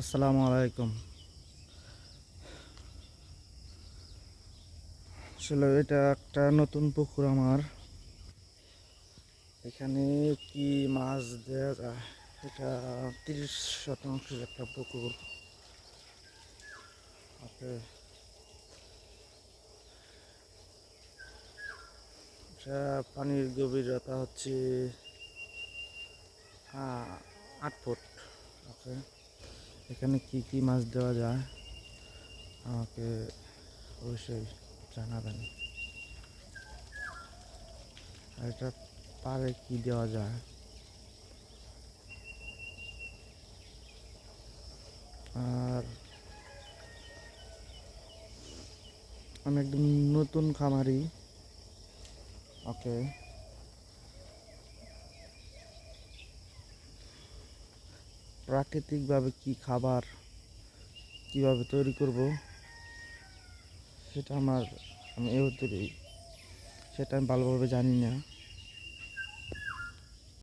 আসসালামু আলাইকুম। আসলে এটা একটা নতুন পুকুর আমার। এখানে কি মাছ দেওয়া যায়? এটা 30 শতাংশের একটা পুকুর। ওকে, এটা পানির গভীরতা হচ্ছে 8 ফুট। ওকে, এখানে কি কি মাছ দেওয়া যায় আমাকে অবশ্যই জানাবেন। আর এটা পারে কি দেওয়া যায়? আর আমি একদম নতুন খামারি। ওকে, প্রাকৃতিকভাবে কি খাবার কিভাবে তৈরি করব সেটা আমি সেটা আমি ভালোভাবে জানি না।